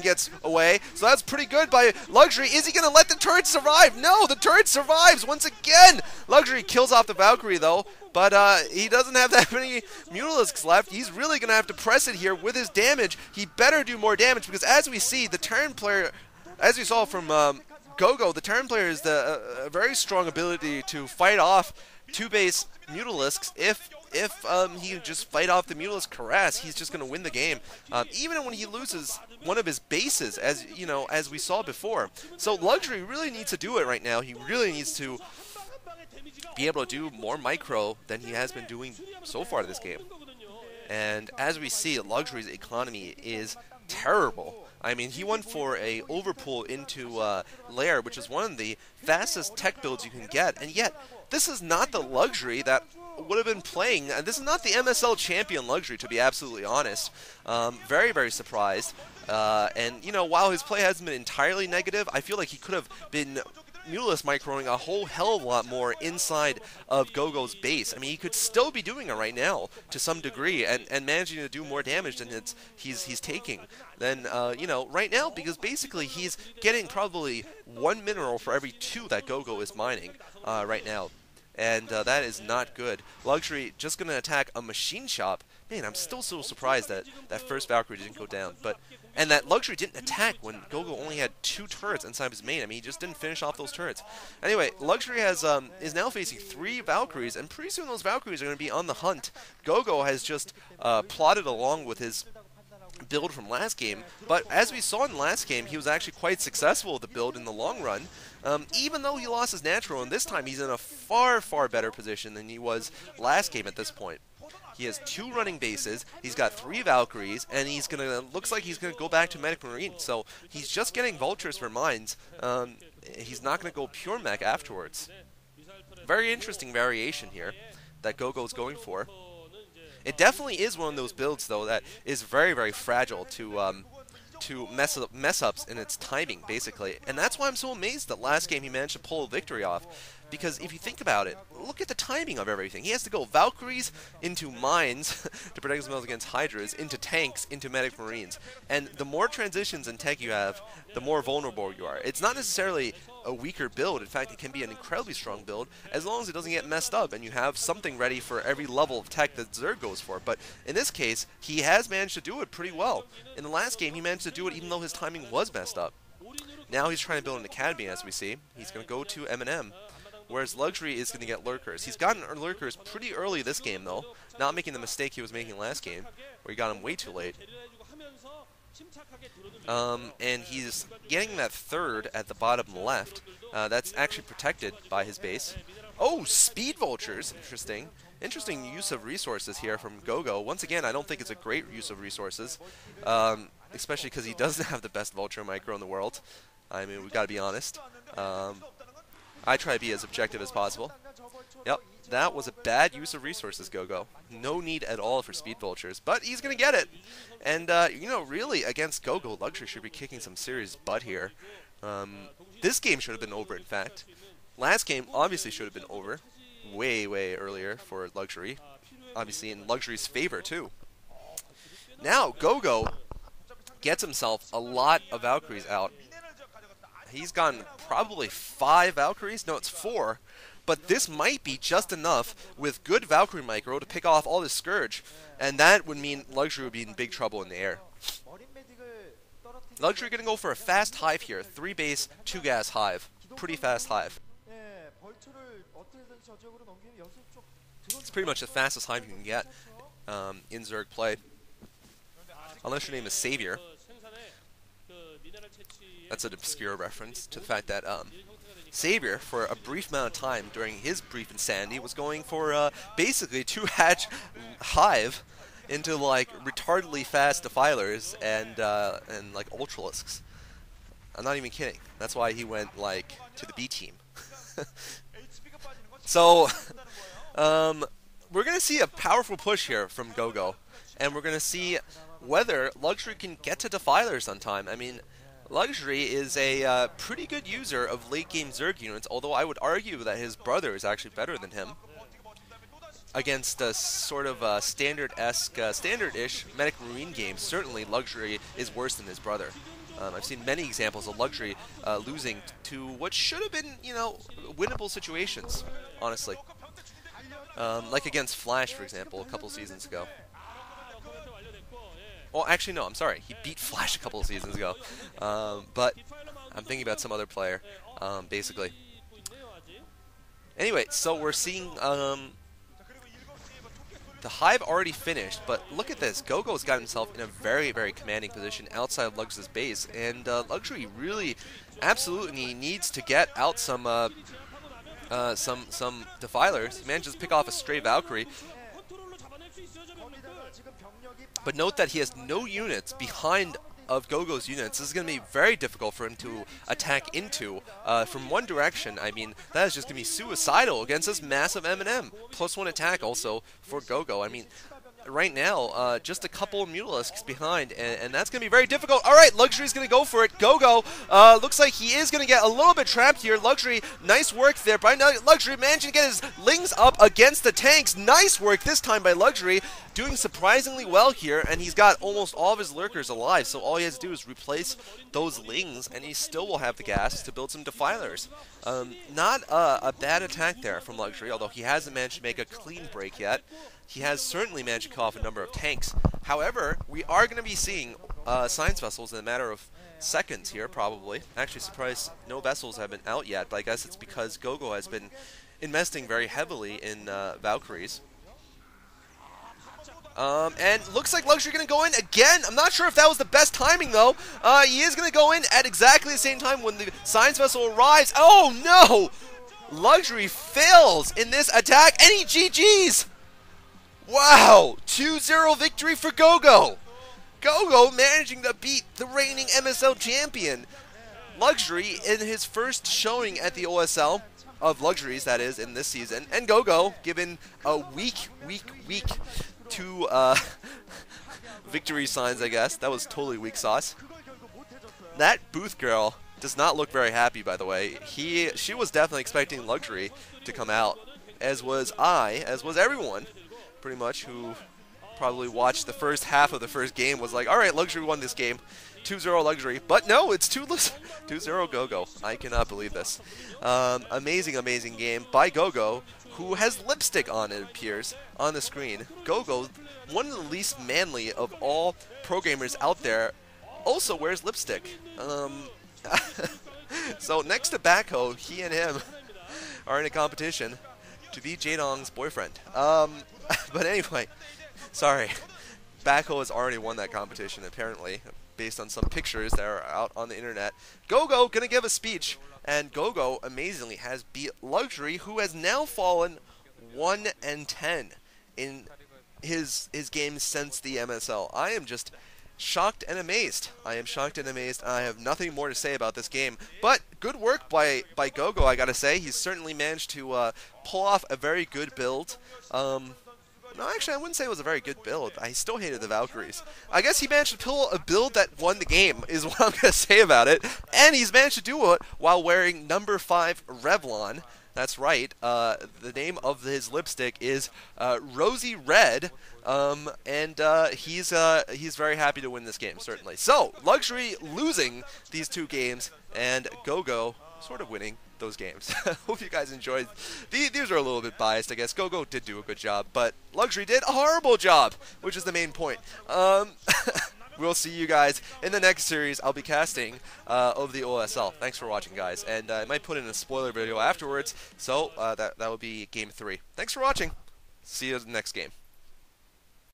gets away, so that's pretty good by Luxury. Is he going to let the turret survive? No, the turret survives once again. Luxury kills off the Valkyrie, though, but he doesn't have that many Mutalisks left. He's really going to have to press it here with his damage. He better do more damage, because as we see, the Terran player, as we saw from Gogo, the Terran player is a very strong ability to fight off two-base Mutalisks. If he can just fight off the Mutalisk Caress, he's just going to win the game, even when he loses one of his bases, as you know, as we saw before. So Luxury really needs to do it right now. He really needs to be able to do more micro than he has been doing so far this game. And as we see, Luxury's economy is terrible. I mean, he went for a overpull into Lair, which is one of the fastest tech builds you can get, and yet this is not the Luxury that would have been playing, and this is not the MSL champion Luxury, to be absolutely honest. Very, very surprised. And, you know, while his play hasn't been entirely negative, I feel like he could have been Mutalisk microing a whole hell of a lot more inside of Gogo's base. I mean, he could still be doing it right now to some degree, and managing to do more damage than he's taking. Then, you know, right now, because basically he's getting probably 1 mineral for every 2 that Gogo is mining right now. And that is not good. Luxury just going to attack a machine shop. Man, I'm still so surprised that that first Valkyrie didn't go down. And that Luxury didn't attack when Gogo only had 2 turrets inside his main. I mean, he just didn't finish off those turrets. Anyway, Luxury has is now facing 3 Valkyries, and pretty soon those Valkyries are going to be on the hunt. Gogo has just plodded along with his build from last game, but as we saw in the last game, he was actually quite successful with the build in the long run, even though he lost his natural, and this time he's in a far, far better position than he was last game at this point. He has 2 running bases, he's got 3 Valkyries, and he's gonna, looks like he's gonna go back to Medic Marine, so he's just getting Vultures for mines. He's not gonna go pure mech afterwards. Very interesting variation here that Gogo's going for. It definitely is one of those builds, though, that is very, very fragile to mess ups in its timing, basically. And that's why I'm so amazed that last game he managed to pull a victory off. Because if you think about it, look at the timing of everything. He has to go Valkyries into mines to protect himself against Hydras, into tanks, into Medic Marines. And the more transitions in tech you have, the more vulnerable you are. It's not necessarily a weaker build. In fact, it can be an incredibly strong build as long as it doesn't get messed up and you have something ready for every level of tech that Zerg goes for. But in this case, he has managed to do it pretty well. In the last game, he managed to do it even though his timing was messed up. Now he's trying to build an academy, as we see. He's going to go to M&M. Whereas Luxury is going to get Lurkers. He's gotten Lurkers pretty early this game, though, not making the mistake he was making last game, where he got him way too late. And he's getting that 3rd at the bottom left. That's actually protected by his base. Oh, Speed Vultures! Interesting. Interesting use of resources here from Gogo. Once again, I don't think it's a great use of resources, especially because he doesn't have the best Vulture micro in the world. I mean, we've got to be honest. I try to be as objective as possible. Yep, that was a bad use of resources, Gogo. No need at all for Speed Vultures, but he's going to get it. And, you know, really, against Gogo, Luxury should be kicking some serious butt here. This game should have been over, in fact. Last game obviously should have been over. Way, way earlier for Luxury. Obviously in Luxury's favor, too. Now, Gogo gets himself a lot of Valkyries out. He's gotten probably 5 Valkyries. No, it's 4. But this might be just enough with good Valkyrie micro to pick off all this Scourge. And that would mean Luxury would be in big trouble in the air. Luxury going to go for a fast hive here. 3 base, 2 gas hive. Pretty fast hive. It's pretty much the fastest hive you can get in Zerg play. Unless your name is Savior. That's an obscure reference to the fact that Savior, for a brief amount of time during his brief insanity, was going for basically 2-hatch hive into like retardedly fast defilers and like ultralisks. I'm not even kidding. That's why he went like to the B team. So we're gonna see a powerful push here from Gogo, and we're gonna see whether Luxury can get to defilers on time. I mean, Luxury is a pretty good user of late-game Zerg units, although I would argue that his brother is actually better than him. against a sort of standard-ish Medic Marine game, certainly Luxury is worse than his brother. I've seen many examples of Luxury losing to what should have been, winnable situations, honestly. Like against Flash, for example, a couple seasons ago. Well, actually, no, I'm sorry. He beat Flash a couple of seasons ago. But I'm thinking about some other player, basically. Anyway, so we're seeing the Hive already finished, but look at this. Gogo's got himself in a very, very commanding position outside of Lux's base, and Luxury really absolutely needs to get out some defilers. He manages to pick off a stray Valkyrie. But note that he has no units behind of Gogo's units. This is going to be very difficult for him to attack into from one direction. I mean, that is just going to be suicidal against this massive M&M. +1 attack also for Gogo. I mean, right now, just a couple of Mutalisks behind, and that's going to be very difficult. All right, Luxury's going to go for it. Gogo looks like he is going to get a little bit trapped here. Luxury, nice work there by Luxury, managing to get his Lings up against the tanks. Nice work this time by Luxury, doing surprisingly well here, and he's got almost all of his Lurkers alive, so all he has to do is replace those Lings, and he still will have the gas to build some Defilers. Not a bad attack there from Luxury, although he hasn't managed to make a clean break yet. He has certainly managed to kill off a number of tanks. However, we are going to be seeing Science Vessels in a matter of seconds here, probably. Actually, surprised no vessels have been out yet, but I guess it's because Gogo has been investing very heavily in Valkyries. And looks like Luxury going to go in again. I'm not sure if that was the best timing, though. He is going to go in at exactly the same time when the Science Vessel arrives. Oh, no! Luxury fails in this attack, and he GG's! Wow! 2-0 victory for Gogo! Gogo managing to beat the reigning MSL champion. Luxury in his first showing at the OSL, of Luxuries, that is, in this season. And Gogo, given a weak 2 victory signs, I guess. That was totally weak sauce. That booth girl does not look very happy, by the way. She was definitely expecting Luxury to come out, as was I, as was everyone, pretty much, who probably watched the first half of the first game, was like, alright, Luxury won this game. 2-0 Luxury. But no, it's 2-0 Gogo. I cannot believe this. Amazing game by Gogo, who has lipstick on, it appears, on the screen. Gogo, one of the least manly of all programmers out there, also wears lipstick. So next to Bacchus, he and him are in a competition to be Jaedong's boyfriend. But anyway, sorry. Bacchus has already won that competition, apparently, based on some pictures that are out on the internet. Gogo gonna give a speech, and Gogo amazingly has beat Luxury, who has now fallen 1-10 in his games since the MSL. I am just shocked and amazed. I have nothing more to say about this game, but good work by Gogo, I gotta say. He's certainly managed to pull off a very good build. No, actually, I wouldn't say it was a very good build. I still hated the Valkyries. I guess he managed to pull a build that won the game, is what I'm going to say about it. And he's managed to do it while wearing number 5 Revlon. That's right. The name of his lipstick is Rosy Red. And he's very happy to win this game, certainly. So, Luxury losing these 2 games, and Gogo sort of winning those games. Hope you guys enjoyed. These are a little bit biased, I guess. Gogo did do a good job, but Luxury did a horrible job, which is the main point. We'll see you guys in the next series. I'll be casting of the OSL. Thanks for watching, guys, and I might put in a spoiler video afterwards, so that will be Game 3. Thanks for watching. See you in the next game.